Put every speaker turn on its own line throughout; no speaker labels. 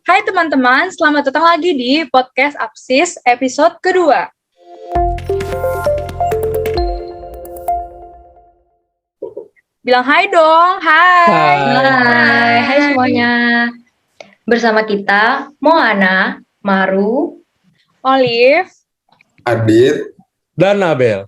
Hai teman-teman, selamat datang lagi di podcast Apsis episode kedua. Bilang hai dong, hai.
Hai semuanya. Bersama kita Moana, Maru,
Olive.
Adit,
dan Abel.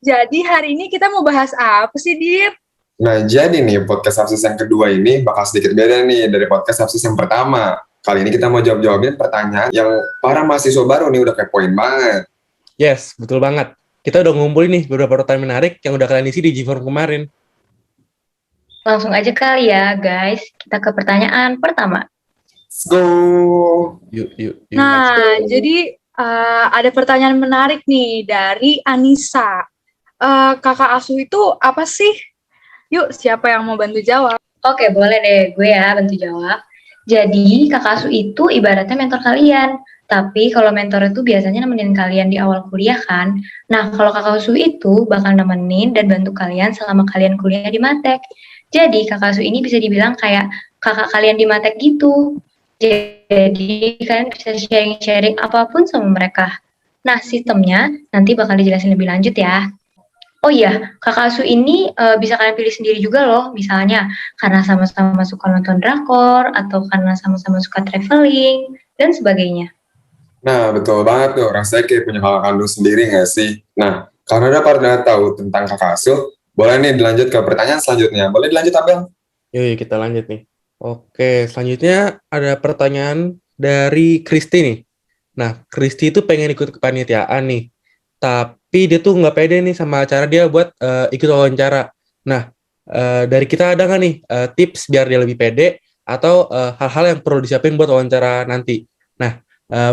Jadi hari ini kita mau bahas apa sih, Dit?
nah jadi nih podcast Absis yang kedua ini bakal sedikit beda nih dari podcast Absis yang pertama. Kali ini kita mau jawab-jawabin pertanyaan yang para mahasiswa baru nih udah kepoin banget.
Yes, betul banget. Kita udah ngumpulin nih beberapa pertanyaan menarik yang udah kalian isi di G-Form kemarin.
langsung aja kali ya guys. Kita ke pertanyaan pertama.
Let's go!
Yuk.
Nah, jadi ada pertanyaan menarik nih dari Anissa. Kakak asuh itu apa sih? Yuk, siapa yang mau bantu jawab?
Oke, boleh deh gue ya bantu jawab. Jadi kakak asuh itu ibaratnya mentor kalian. Tapi kalau mentor itu biasanya nemenin kalian di awal kuliah kan. Nah, kalau kakak asuh itu bakal nemenin dan bantu kalian selama kalian kuliah di Matek. Jadi kakak asuh ini bisa dibilang kayak kakak kalian di Matek gitu. Jadi kalian bisa sharing-sharing apapun sama mereka. Nah, sistemnya nanti bakal dijelasin lebih lanjut ya. Oh iya, kakak asuh ini bisa kalian pilih sendiri juga loh. Misalnya karena sama-sama suka nonton drakor, atau karena sama-sama suka traveling, dan sebagainya.
Nah betul banget tuh, rasanya kayak punya kakak kandung sendiri gak sih? Nah, karena udah pada tahu tentang kakak asuh, boleh nih dilanjut ke pertanyaan selanjutnya. Boleh dilanjut, Abel?
Yuk, kita lanjut nih. Oke, selanjutnya ada pertanyaan dari Kristi nih. Nah, Kristi itu pengen ikut kepanitiaan nih. Tapi dia tuh nggak pede nih sama cara dia buat ikut wawancara. Nah, dari kita ada nggak nih tips biar dia lebih pede atau hal-hal yang perlu disiapin buat wawancara nanti? Nah,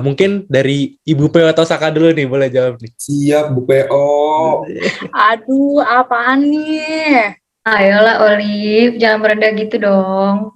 mungkin dari Ibu P atau Saka dulu nih, boleh jawab nih.
Siap, Bu PO.
Aduh, apaan nih?
Ayolah Olive, jangan merendah gitu dong.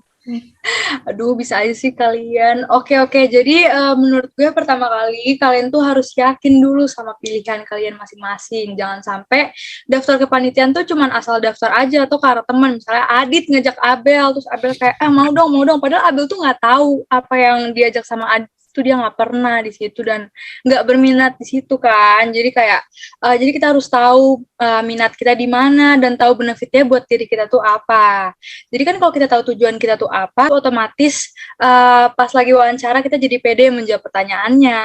Aduh, bisa aja sih kalian. Oke. Jadi menurut gue pertama kali kalian tuh harus yakin dulu sama pilihan kalian masing-masing. Jangan sampai daftar kepanitiaan tuh cuman asal daftar aja atau karena teman. Misalnya Adit ngajak Abel, terus Abel kayak mau dong. Padahal Abel tuh nggak tahu apa yang diajak sama Adit itu dia nggak pernah di situ dan nggak berminat di situ kan. Jadi kayak jadi kita harus tahu minat kita di mana dan tahu benefitnya buat diri kita tuh apa. Jadi kan kalau kita tahu tujuan kita tuh apa, otomatis pas lagi wawancara kita jadi pede menjawab pertanyaannya.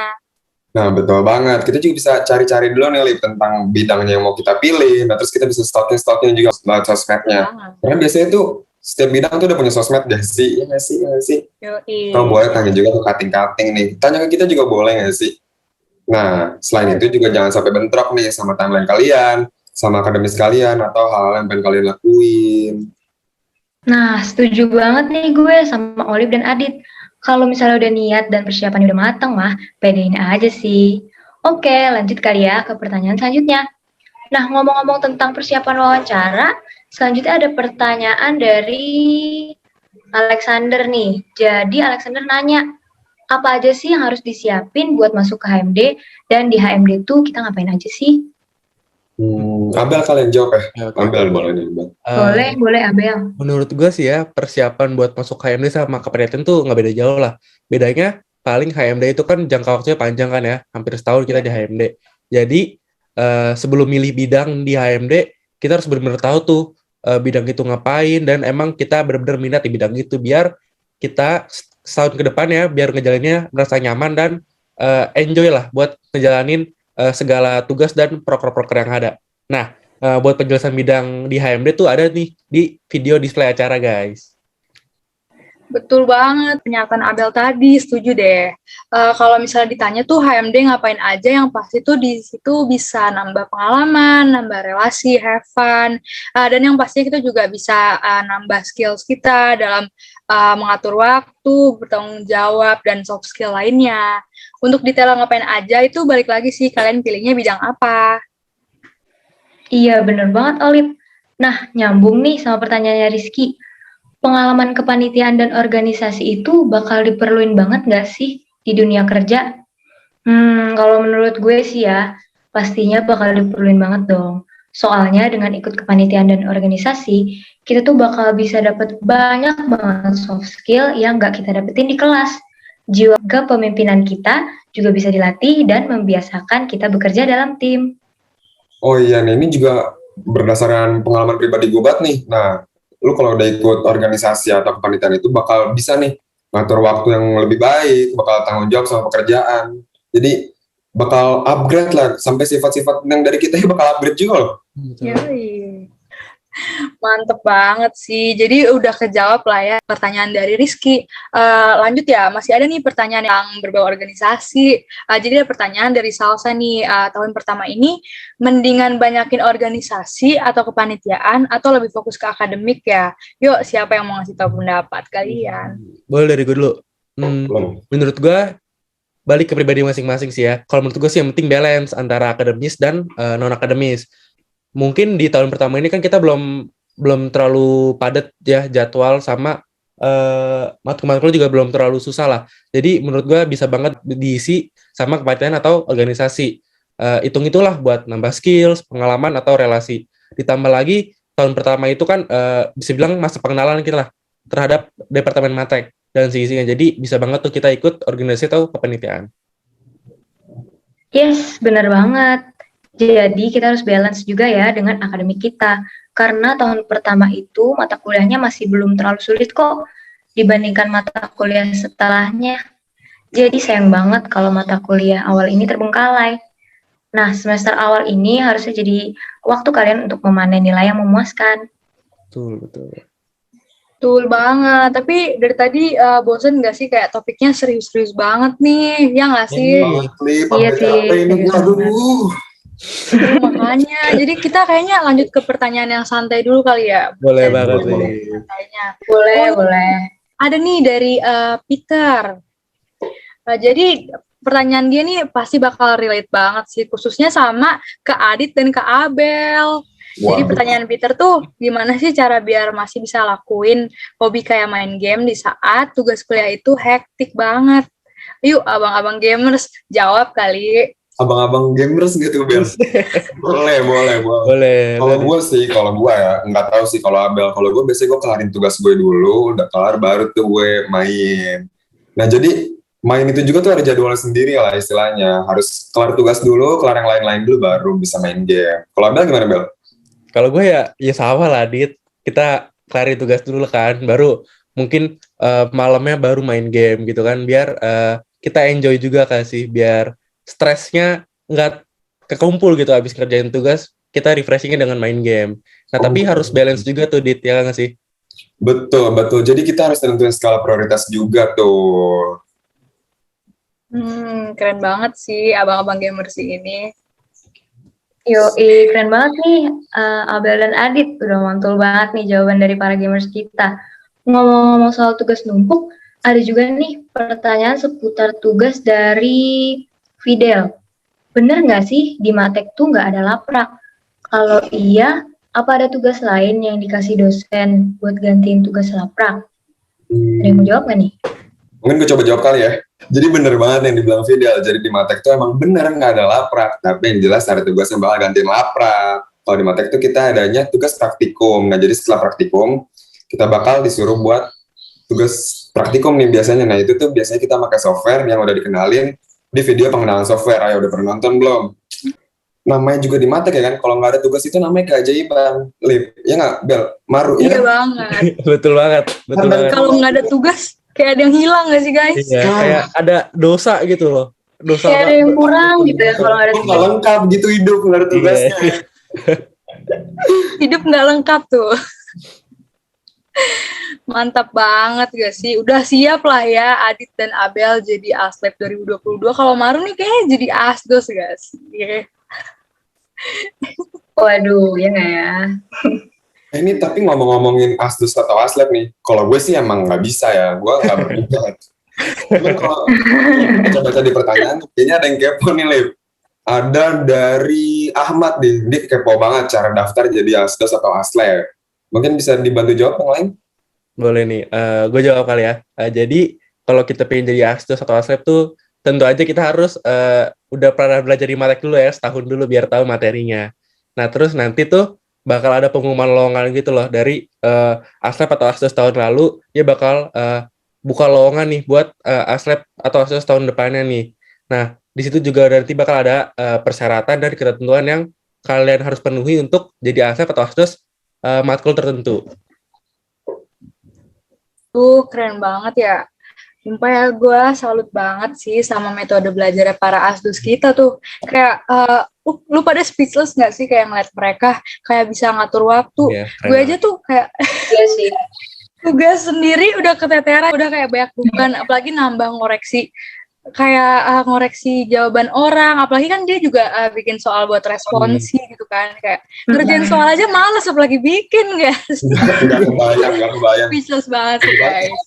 Nah betul banget, kita juga bisa cari-cari dulu nih Lip, tentang bidangnya yang mau kita pilih. Nah terus kita bisa stalking juga lewat sosmednya. Karena biasanya tuh setiap bidang tuh udah punya sosmed gak sih? Iya gak sih?
Yoi.
Atau boleh tanya juga ke kating-kating nih. Tanya ke kita juga boleh gak sih? Nah, selain itu juga jangan sampai bentrok nih sama timeline kalian, sama akademis kalian, atau hal-hal yang pengen kalian lakuin.
Nah, setuju banget nih gue sama Olive dan Adit. Kalau misalnya udah niat dan persiapan udah matang mah, pedein aja sih. Oke, lanjut kali ya ke pertanyaan selanjutnya. Nah, ngomong-ngomong tentang persiapan wawancara, selanjutnya ada pertanyaan dari Alexander nih. Jadi Alexander nanya, apa aja sih yang harus disiapin buat masuk ke HMD, dan di HMD tuh kita ngapain aja sih?
Abel kalian jawab ya.
Oke.
Abel boleh nih, Abel.
Boleh Abel.
Menurut gue sih ya, persiapan buat masuk HMD sama kepanitiaan tuh nggak beda jauh lah. Bedanya paling HMD itu kan jangka waktunya panjang kan ya, hampir setahun kita di HMD. Jadi sebelum milih bidang di HMD, kita harus benar-benar tahu tuh bidang itu ngapain dan emang kita benar-benar minat di bidang itu biar kita setahun ke depan ya, biar ngejalaninnya merasa nyaman dan enjoy lah buat ngejalanin segala tugas dan proker-proker yang ada. Nah, buat penjelasan bidang di HMD tuh ada nih di video display acara, guys.
Betul banget pernyataan Abel tadi, setuju deh. Kalau misalnya ditanya tuh HMD ngapain aja, yang pasti tuh di situ bisa nambah pengalaman, nambah relasi, have fun, dan yang pastinya kita juga bisa nambah skills kita dalam mengatur waktu, bertanggung jawab, dan soft skill lainnya. Untuk detail ngapain aja itu balik lagi sih kalian pilihnya bidang apa.
Iya, bener banget Olive. Nah, nyambung nih sama pertanyaannya Rizky. Pengalaman kepanitiaan dan organisasi itu bakal diperluin banget nggak sih di dunia kerja? Kalau menurut gue sih ya, pastinya bakal diperluin banget dong. Soalnya dengan ikut kepanitiaan dan organisasi, kita tuh bakal bisa dapat banyak banget soft skill yang nggak kita dapetin di kelas. Jiwa kepemimpinan kita juga bisa dilatih dan membiasakan kita bekerja dalam tim.
Oh iya nih, ini juga berdasarkan pengalaman pribadi gue banget nih. Nah, lu kalau udah ikut organisasi atau kepanitiaan itu bakal bisa nih ngatur waktu yang lebih baik, bakal tanggung jawab sama pekerjaan. Jadi bakal upgrade lah, sampai sifat-sifat yang dari kita bakal upgrade juga loh.
Yoi. Mantep banget sih. Jadi udah kejawab lah ya pertanyaan dari Rizky. Lanjut ya, masih ada nih pertanyaan yang berbau organisasi. Jadi ada pertanyaan dari Salsa nih. Tahun pertama ini, mendingan banyakin organisasi atau kepanitiaan atau lebih fokus ke akademik ya? Yuk, siapa yang mau ngasih tahu pendapat kalian?
Boleh dari gue dulu. Menurut gue, balik ke pribadi masing-masing sih ya. Kalau menurut gue sih yang penting balance antara akademis dan non-akademis. Mungkin di tahun pertama ini kan kita belum terlalu padat ya jadwal, sama matkul-matkul juga belum terlalu susah lah. Jadi menurut gue bisa banget diisi sama kepanitiaan atau organisasi. Hitung-itulah buat nambah skills, pengalaman atau relasi. Ditambah lagi tahun pertama itu kan bisa bilang masa pengenalan kita lah terhadap departemen matek dan sisi-sisinya. Jadi bisa banget tuh kita ikut organisasi atau kepanitiaan.
Yes, benar banget. Jadi kita harus balance juga ya dengan akademik kita. Karena tahun pertama itu mata kuliahnya masih belum terlalu sulit kok dibandingkan mata kuliah setelahnya. Jadi sayang banget kalau mata kuliah awal ini terbengkalai. Nah, semester awal ini harusnya jadi waktu kalian untuk memanen nilai yang memuaskan.
Betul.
Betul banget. Tapi dari tadi bosen nggak sih kayak topiknya serius-serius banget nih? Ya nggak sih?
Iya sih.
Makanya, jadi kita kayaknya lanjut ke pertanyaan yang santai dulu kali ya.
Boleh banget nih.
Boleh.
Ada nih dari Peter. Jadi pertanyaan dia nih pasti bakal relate banget sih, khususnya sama ke Adit dan ke Abel. Jadi pertanyaan Peter tuh, gimana sih cara biar masih bisa lakuin hobi kayak main game di saat tugas kuliah itu hektik banget? Yuk, abang-abang gamers, jawab kali.
Abang-abang gamers gitu, Bel. Boleh. Kalau gue ya, nggak tahu sih kalau Abel. Kalau gue biasanya gue kelarin tugas gue dulu, udah kelar baru tuh gue main. Nah jadi main itu juga tuh ada jadwalnya sendiri lah istilahnya. Harus kelar tugas dulu, kelar yang lain-lain dulu baru bisa main game. Kalau Abel gimana, Bel?
Kalau gue ya sama lah, Dit. Kita kelarin tugas dulu kan, baru mungkin malamnya baru main game gitu kan, biar kita enjoy juga kasih, biar stresnya nggak kekumpul gitu abis kerjain tugas, kita refreshingnya dengan main game. Nah tapi harus balance juga tuh, Dit, ya nggak sih?
Betul. Jadi kita harus tentuin skala prioritas juga tuh.
Keren banget sih abang-abang gamers ini.
Yoi, keren banget nih Abel dan Adit. Udah mantul banget nih jawaban dari para gamers kita. Ngomong-ngomong soal tugas numpuk, ada juga nih pertanyaan seputar tugas dari Fidel. Bener nggak sih di Matek tuh nggak ada laprak? Kalau iya, apa ada tugas lain yang dikasih dosen buat gantiin tugas laprak? Ada yang mau jawab nggak nih?
Mungkin gue coba jawab kali ya. Jadi bener banget yang dibilang Fidel. Jadi di Matek tuh emang bener nggak ada laprak. Tapi yang jelas ada tugas yang bakal gantiin laprak. Kalau di Matek tuh kita adanya tugas praktikum. Nah jadi setelah praktikum, kita bakal disuruh buat tugas praktikum nih biasanya. Nah itu tuh biasanya kita pakai software yang udah dikenalin di video pengenalan software. Ayo udah pernah nonton belum? Namanya juga di Matek ya kan, kalau nggak ada tugas itu namanya keajaiban. Lip, ya nggak, Bel? Maru,
Iya
ya?
banget.
Betul banget.
Kalau nggak ada tugas, kayak ada yang hilang nggak sih guys?
Iya, kayak ada dosa gitu loh. Dosa
kayak ada yang kurang gitu ya kalau ada tugas.
Nggak lengkap gitu hidup, nggak ada tugasnya.
Hidup nggak lengkap tuh. Mantap banget gak sih? Udah siap lah ya Adit dan Abel jadi Aslab 2022. Kalau Maru nih kayaknya jadi Asdos guys. Yeah.
Waduh, ya nggak ya?
Ini tapi ngomongin Asdos atau Aslab nih, kalau gue sih emang nggak bisa ya, gue nggak berminat. Cuman kalau baca-baca di pertanyaan, kayaknya ada yang kepo nih, Lip. Ada dari Ahmad nih, dia kepo banget cara daftar jadi Asdos atau Aslab. Mungkin bisa dibantu jawab yang lain?
Boleh nih, gue jawab kali ya. Jadi kalau kita pengen jadi Asdos atau Aslab tuh, tentu aja kita harus udah pernah belajar di Matek dulu ya, setahun dulu biar tahu materinya. Nah, terus nanti tuh bakal ada pengumuman lowongan gitu loh dari Aslab atau Asdos tahun lalu, dia bakal buka lowongan nih buat Aslab atau Asdos tahun depannya nih. Nah, di situ juga nanti bakal ada persyaratan dan ketentuan yang kalian harus penuhi untuk jadi Aslab atau Asdos matkul tertentu.
Tuh keren banget ya. Sumpah ya, gue salut banget sih sama metode belajar para asdos kita tuh. Kayak, lu pada speechless gak sih kayak ngeliat mereka kayak bisa ngatur waktu.
Iya, keren
Gue
banget.
aja tuh kayak
Iya sih.
tugas sendiri udah keteteran, udah kayak banyak bukan, apalagi nambah ngoreksi. Kayak ngoreksi jawaban orang, apalagi kan dia juga bikin soal buat responsi gitu kan. Kayak ngerjain soal aja males, apalagi bikin guys.
Nggak kebayang.
Speechless banget sih guys.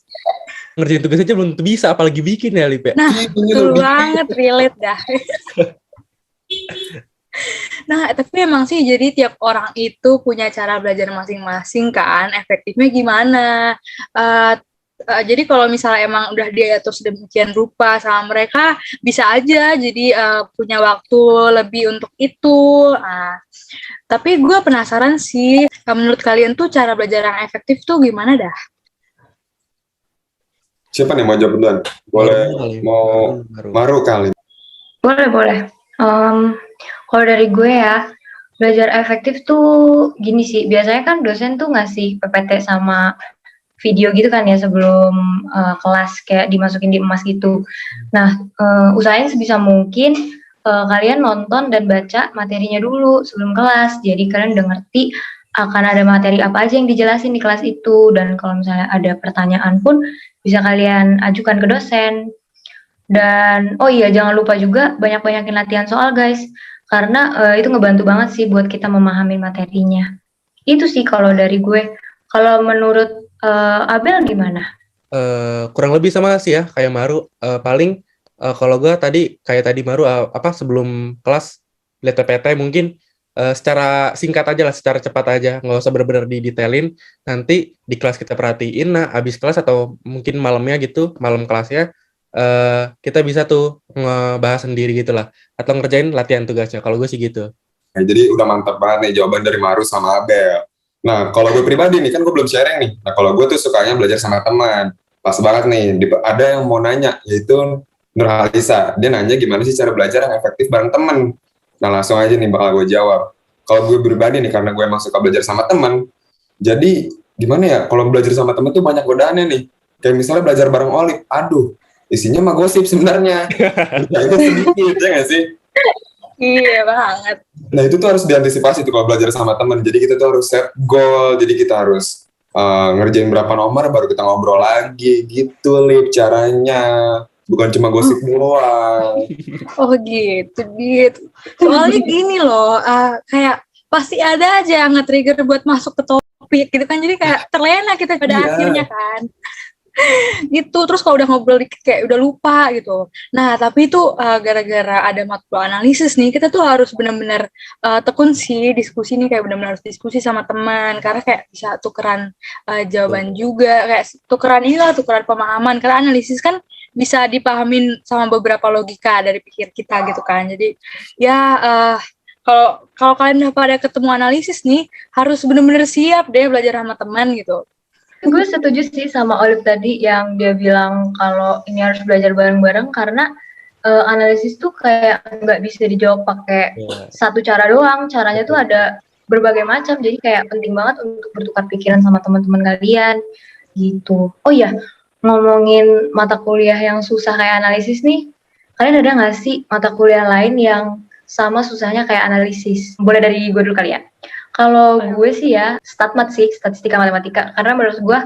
Ngerjain tugas aja belum bisa, apalagi bikin ya, Lip ya.
Nah, betul banget, relate dah. Nah, tapi emang sih jadi tiap orang itu punya cara belajar masing-masing kan, efektifnya gimana. Jadi kalau misalnya emang udah diatur sedemikian rupa sama mereka, bisa aja jadi punya waktu lebih untuk itu. Tapi gue penasaran sih, menurut kalian tuh cara belajar yang efektif tuh gimana dah?
Siapa nih mau jawab duluan? Boleh, mau Maru kali.
Boleh. Kalau dari gue ya, belajar efektif tuh gini sih, biasanya kan dosen tuh ngasih PPT sama video gitu kan ya sebelum kelas, kayak dimasukin di emas gitu. Nah, usahain sebisa mungkin kalian nonton dan baca materinya dulu sebelum kelas, jadi kalian udah ngerti akan ada materi apa aja yang dijelasin di kelas itu, dan kalau misalnya ada pertanyaan pun bisa kalian ajukan ke dosen. Dan oh iya, jangan lupa juga banyak-banyakin latihan soal guys, karena itu ngebantu banget sih buat kita memahami materinya. Itu sih kalau dari gue. Kalau menurut Abel gimana?
Kurang lebih sama sih ya kayak Maru. Paling kalau gue kayak tadi Maru sebelum kelas lihat PPT mungkin secara singkat aja lah, secara cepat aja, nggak usah benar-benar didetailin. Nanti di kelas kita perhatiin, nah abis kelas atau mungkin malamnya gitu, malam kelasnya kita bisa tuh ngebahas sendiri gitu lah, atau ngerjain latihan tugasnya. Kalau gue sih gitu.
Nah, jadi udah mantap banget nih jawaban dari Maru sama Abel. Nah, kalau gue pribadi nih, kan gue belum sharing nih. Nah, kalau gue tuh sukanya belajar sama teman. Pas banget nih, ada yang mau nanya, yaitu Nurhalisa. Dia nanya gimana sih cara belajar yang efektif bareng teman. Nah, langsung aja nih bakal gue jawab. Kalau gue pribadi nih, karena gue emang suka belajar sama teman, jadi gimana ya, kalau belajar sama teman tuh banyak godaannya nih. Kayak misalnya belajar bareng Olip, aduh, isinya mah gosip sebenarnya. Nah, itu sedikit, ya nggak sih?
Iya banget.
Nah itu tuh harus diantisipasi tuh kalau belajar sama teman. Jadi kita tuh harus set goal. Jadi kita harus ngerjain berapa nomor baru kita ngobrol lagi gitu, Lip, caranya. Bukan cuma gosip doang.
Oh gitu. Soalnya gini loh, kayak pasti ada aja yang nge-trigger buat masuk ke topik gitu kan. Jadi kayak terlena kita pada akhirnya kan. Gitu, terus kalau udah ngobrol dikit kayak udah lupa gitu. Nah, tapi itu gara-gara ada matkul analisis nih, kita tuh harus benar-benar tekun sih diskusi nih, kayak benar-benar harus diskusi sama teman, karena kayak bisa tukeran jawaban juga, kayak tukeran pemahaman, karena analisis kan bisa dipahamin sama beberapa logika dari pikir kita gitu kan. Jadi ya kalau kalian udah pada ketemu analisis nih, harus benar-benar siap deh belajar sama teman gitu.
Gue setuju sih sama Olive tadi yang dia bilang kalau ini harus belajar bareng-bareng, karena analisis tuh kayak nggak bisa dijawab pakai satu cara doang. Caranya tuh ada berbagai macam, jadi kayak penting banget untuk bertukar pikiran sama teman-teman kalian gitu. Oh iya, ngomongin mata kuliah yang susah kayak analisis nih, kalian ada nggak sih mata kuliah lain yang sama susahnya kayak analisis? Boleh dari gue dulu kali ya. Kalau gue sih ya, statmat sih, statistika matematika. Karena menurut gue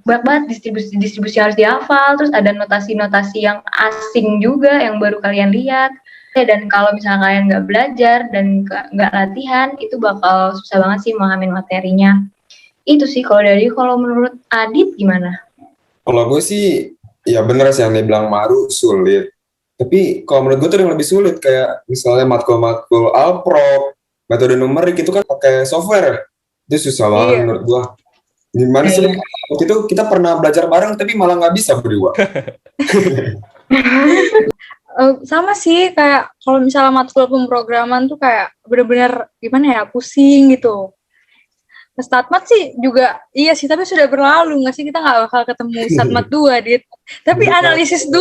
banyak banget distribusi yang harus dihafal, terus ada notasi-notasi yang asing juga yang baru kalian lihat. Dan kalau misalnya kalian nggak belajar dan nggak latihan, itu bakal susah banget sih memahamin materinya. Itu sih kalau menurut Adit gimana?
Kalau gue sih, ya bener sih yang dia bilang Maru, sulit. Tapi kalau menurut gue tuh yang lebih sulit, kayak misalnya matkul-matkul Alprop, metode numerik itu kan pakai software, itu susah banget menurut gua. Gimana sih waktu itu kita pernah belajar bareng tapi malah nggak bisa berdua.
Sama sih, kayak kalau misalnya matkul pemrograman tuh kayak bener-bener gimana ya, pusing gitu. Statmat sih juga, iya sih, tapi sudah berlalu nggak sih, kita nggak bakal ketemu Statmat 2, Dit. Tapi analisis 2.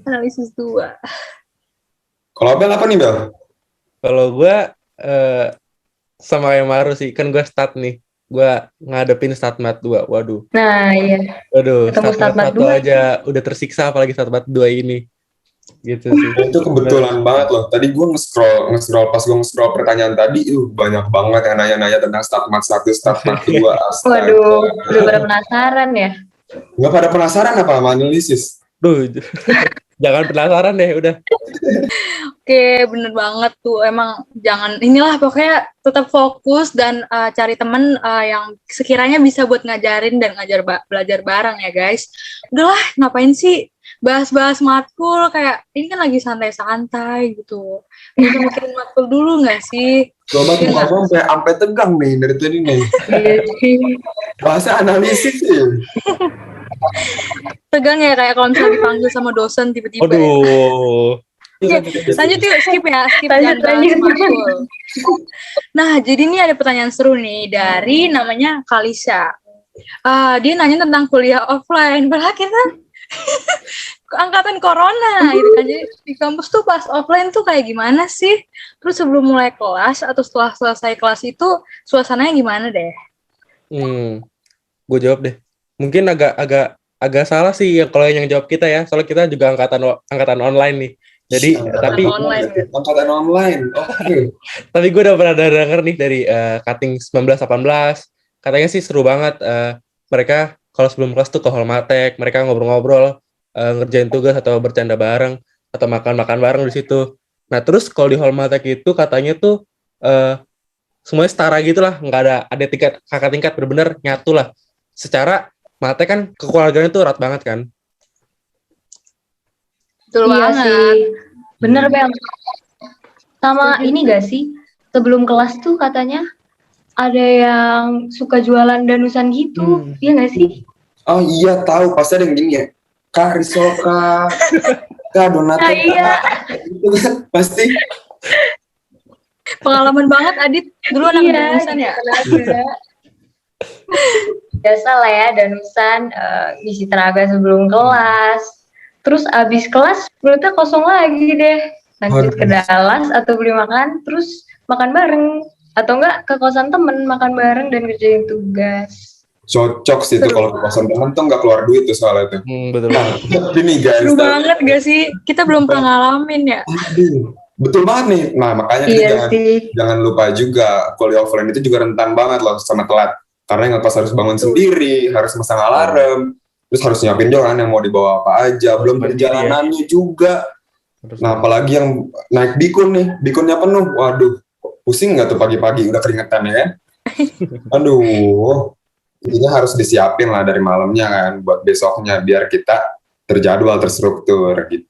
Analisis 2.
Kalau Bel apa nih, Bel?
Kalau gue sama yang Maru sih, kan gue stat nih. Gue ngadepin Statmat 2, waduh.
Nah, iya.
Waduh,
Ketemu
Statmat 1
Statmat 2.
aja udah tersiksa, apalagi Statmat 2 ini. Gitu sih.
Itu kebetulan banget loh. Tadi gue nge-scroll pas gue nge-scroll pertanyaan tadi, banyak banget yang nanya-nanya tentang Statmat 1, Statmat 2. Astaga.
Waduh, udah pada penasaran ya?
Nggak pada penasaran apa sama analisis?
Duh, jangan penasaran deh, udah.
Oke, bener banget tuh. Emang jangan, inilah pokoknya tetap fokus dan cari temen yang sekiranya bisa buat ngajarin dan belajar bareng ya guys. Udahlah, ngapain sih bahas-bahas matkul, kayak ini kan lagi santai-santai gitu. Bisa mikirin matkul dulu nggak sih?
Coba tuh sampai tegang nih dari tadi nih. Bahasa analisis sih.
Tegang ya, kayak kalau misalnya dipanggil sama dosen tiba-tiba.
Aduh.
Ya, lanjut yuk, skip
Lanjut.
matkul. Nah, jadi ini ada pertanyaan seru nih dari namanya Kalisa. Dia nanya tentang kuliah offline. Padahal kita angkatan corona gitu kan. Jadi di kampus tuh pas offline tuh kayak gimana sih? Terus sebelum mulai kelas atau setelah selesai kelas itu suasananya gimana deh?
Gue jawab deh. Mungkin agak salah sih kalau yang jawab kita ya. Soalnya kita juga angkatan online nih. Jadi
angkatan online. Oke.
Tapi gue udah pernah denger nih dari cutting 19-18. Katanya sih seru banget. Mereka kalau sebelum kelas tuh ke Holmatek, mereka ngobrol-ngobrol, ngerjain tugas atau bercanda bareng atau makan-makan bareng di situ. Nah, terus kalau di Holmatek itu katanya tuh semuanya setara gitu lah, nggak ada kakak tingkat, bener-bener nyatu lah. Secara Matek kan kekeluarganya tuh erat banget kan.
Betul banget.
Sih. Bener, Bel. Sama ini gak sih? Sebelum kelas tuh katanya ada yang suka jualan danusan gitu. Iya gak sih?
Oh iya, tahu. Pasti ada yang gini ya. Kak Risoka, Kak Donata.
Nah, iya.
Itu kan pasti.
Pengalaman banget, Adit. Dulu anak danusan ya?
Biasa lah ya, danusan ngisi tenaga sebelum kelas. Terus abis kelas perutnya kosong lagi deh. Lanjut ke Dallas atau beli makan, terus makan bareng. Atau enggak ke kosan temen, makan bareng dan kerjain tugas.
Cocok sih itu kalau ke kosan temen tuh nggak keluar duit tuh soalnya itu.
Betul.
Ini guys.
Seru banget gak sih? Kita belum pernah ngalamin ya.
Betul banget nih. Nah makanya kita jangan lupa juga kuliah offline itu juga rentan banget loh sama telat. Karena nggak pas harus bangun sendiri, harus masang alarm. Terus harus nyiapin juga kan yang mau dibawa apa aja, belum perjalanannya juga. Nah apalagi yang naik bikun nih, bikunnya penuh, waduh, pusing nggak tuh pagi-pagi, udah keringetan ya kan? Aduh, intinya harus disiapin lah dari malamnya kan, buat besoknya, biar kita terjadwal, terstruktur gitu.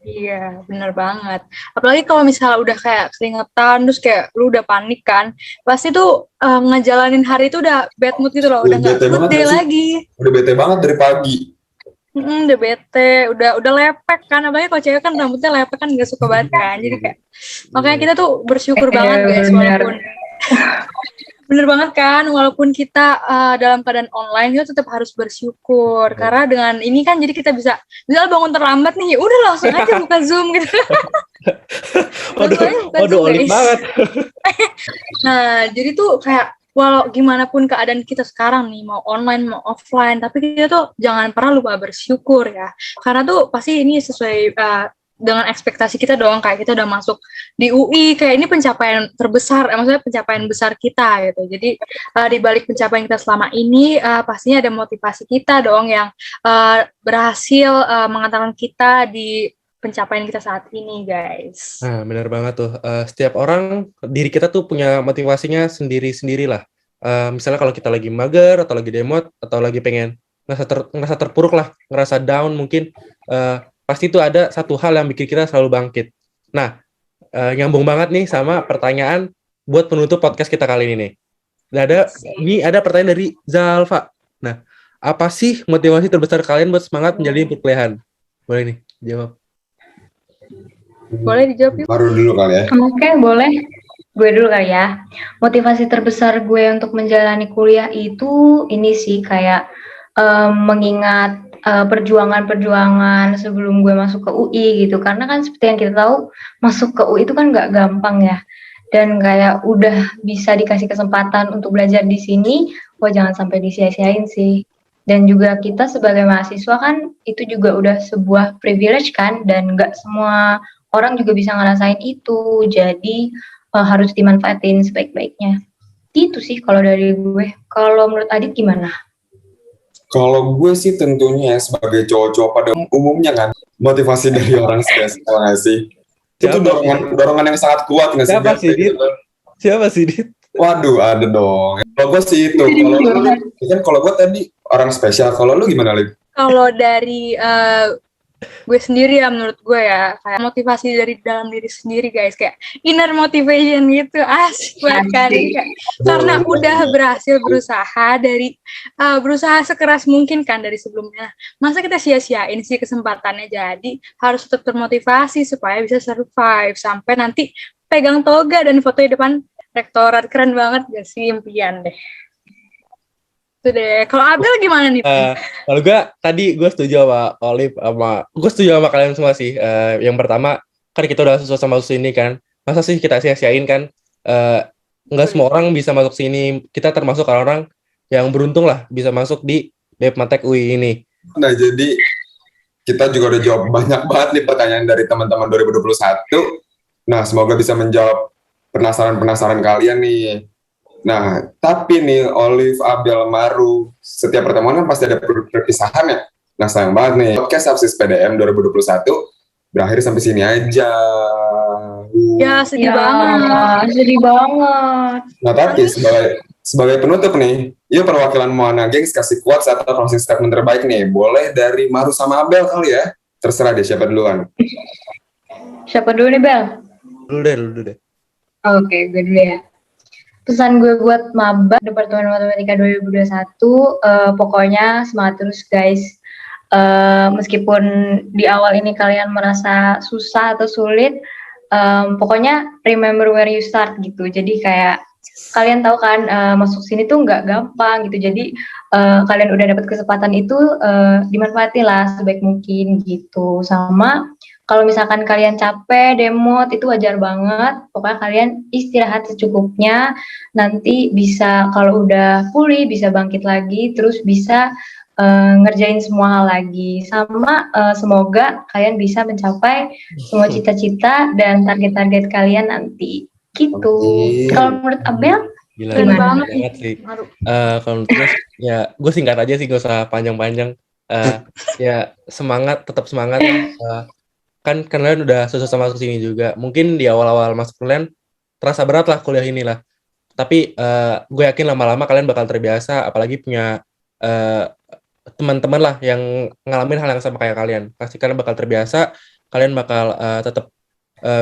Iya, bener banget. Apalagi kalau misalnya udah kayak keringetan, terus kayak lu udah panik kan, pasti tuh ngejalanin hari itu udah bad mood gitu loh, udah nggak good day lagi.
Udah bete banget dari pagi.
Udah bete, udah lepek kan, apalagi kalau cewek kan rambutnya lepek kan gak suka banget kan, jadi kayak makanya kita tuh bersyukur banget guys, walaupun bener banget kan, walaupun kita dalam keadaan online kita tetap harus bersyukur karena dengan ini kan jadi kita bisa bangun terlambat nih, udah langsung aja buka Zoom gitu.
Waduh, olit banget.
Nah, jadi tuh kayak walau gimana pun keadaan kita sekarang nih, mau online mau offline, tapi kita tuh jangan pernah lupa bersyukur ya, karena tuh pasti ini sesuai dengan ekspektasi kita dong, kayak kita udah masuk di UI, kayak ini pencapaian terbesar, maksudnya pencapaian besar kita gitu. Jadi di balik pencapaian kita selama ini pastinya ada motivasi kita dong yang berhasil mengantarkan kita di pencapaian kita saat ini, guys.
Nah, benar banget tuh. Setiap orang, diri kita tuh punya motivasinya sendiri-sendiri lah. Misalnya kalau kita lagi mager, atau lagi demot, atau lagi pengen ngerasa terpuruk lah, ngerasa down mungkin, pasti itu ada satu hal yang bikin kita selalu bangkit. Nah, nyambung banget nih sama pertanyaan buat penutup podcast kita kali ini nih. Ini ada pertanyaan dari Zalfa. Nah, apa sih motivasi terbesar kalian buat semangat menjalani perkuliahan? Boleh nih, jawab.
Boleh dijawab yuk.
Baru dulu kali ya.
Oke, boleh. Gue dulu kali ya. Motivasi terbesar gue untuk menjalani kuliah itu ini sih kayak mengingat perjuangan-perjuangan sebelum gue masuk ke UI gitu. Karena kan seperti yang kita tahu, masuk ke UI itu kan nggak gampang ya. Dan kayak udah bisa dikasih kesempatan untuk belajar di sini, jangan sampai disia-siain sih. Dan juga kita sebagai mahasiswa kan itu juga udah sebuah privilege kan, dan nggak semua orang juga bisa ngerasain itu. Jadi harus dimanfaatin sebaik-baiknya. Itu sih kalau dari gue. Kalau menurut Adit gimana?
Kalau gue sih tentunya sebagai cowok-cowok pada umumnya kan, motivasi dari orang spesial nggak sih? Itu dorongan yang sangat kuat nggak sih?
Siapa sih, Dit? Siapa sih, Dit?
Waduh, ada dong. Kalau gue sih itu. Kalau gue tadi orang spesial. Kalau lu gimana, Lip?
Kalau dari gue sendiri ya, menurut gue ya, kayak motivasi dari dalam diri sendiri guys, kayak inner motivation gitu, asik banget kan. Karena udah berhasil berusaha sekeras mungkin kan dari sebelumnya. Masa kita sia-siain sih kesempatannya, jadi harus tetap termotivasi supaya bisa survive sampai nanti pegang toga dan foto di depan rektorat. Keren banget gak sih, impian deh. Itu deh. Kalau Abel gimana nih?
Kalau gue setuju sama Olive, gue setuju sama kalian semua sih. Yang pertama, kan kita udah susah sama masuk sini kan. Masa sih kita sia-siain kan? Nggak semua orang bisa masuk sini. Kita termasuk orang-orang yang beruntung lah bisa masuk di Depmatek UI ini.
Nah, jadi kita juga udah jawab banyak banget nih pertanyaan dari teman-teman 2021. Nah, semoga bisa menjawab penasaran-penasaran kalian nih. Nah, tapi nih Olive, Abel, Maru, setiap pertemuan kan pasti ada perpisahan ya. Nah, sayang banget nih, podcast Absis PDM 2021 berakhir sampai sini aja.
Ya, sedih banget.
Sedih banget.
Nah, tapi sebagai penutup nih, yuk perwakilan Moana Gengs kasih quotes atau closing statement terbaik nih. Boleh dari Maru sama Abel kali ya. Terserah deh siapa duluan.
Siapa dulu nih, Bel?
Dulu deh.
Oke, gue dulu ya. Pesan gue buat maba Departemen Matematika 2021, pokoknya semangat terus guys. Meskipun di awal ini kalian merasa susah atau sulit, pokoknya remember where you start gitu. Jadi kayak kalian tahu kan masuk sini tuh nggak gampang gitu. Jadi kalian udah dapat kesempatan itu, dimanfaatin lah sebaik mungkin gitu. Sama kalau misalkan kalian capek, demot, itu wajar banget. Pokoknya kalian istirahat secukupnya. Nanti bisa kalau udah pulih, bisa bangkit lagi. Terus bisa ngerjain semua hal lagi. Sama semoga kalian bisa mencapai semua cita-cita dan target-target kalian nanti. Gitu. Kalau menurut Abel?
Gila banget sih. Kalau menurut gue, ya gue singkat aja sih, gak usah panjang-panjang. Ya tetap semangat. Kan kalian udah susah masuk sini juga. Mungkin di awal-awal masuk kalian terasa berat lah kuliah ini lah. Tapi gue yakin lama-lama kalian bakal terbiasa, apalagi punya teman-teman lah yang ngalamin hal yang sama kayak kalian. Pasti kalian bakal terbiasa, kalian bakal tetap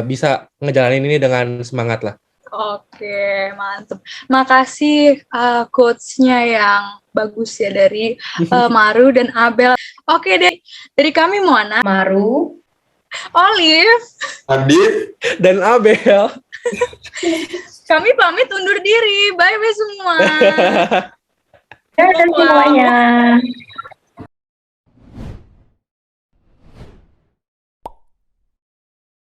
bisa ngejalanin ini dengan semangat lah.
Oke, mantep. Makasih quotes-nya yang bagus ya dari Maru dan Abel. Oke deh, dari kami Moana,
Maru,
Olive,
Adit,
dan Abel.
Kami pamit undur diri. Bye-bye semua.
dadah semuanya.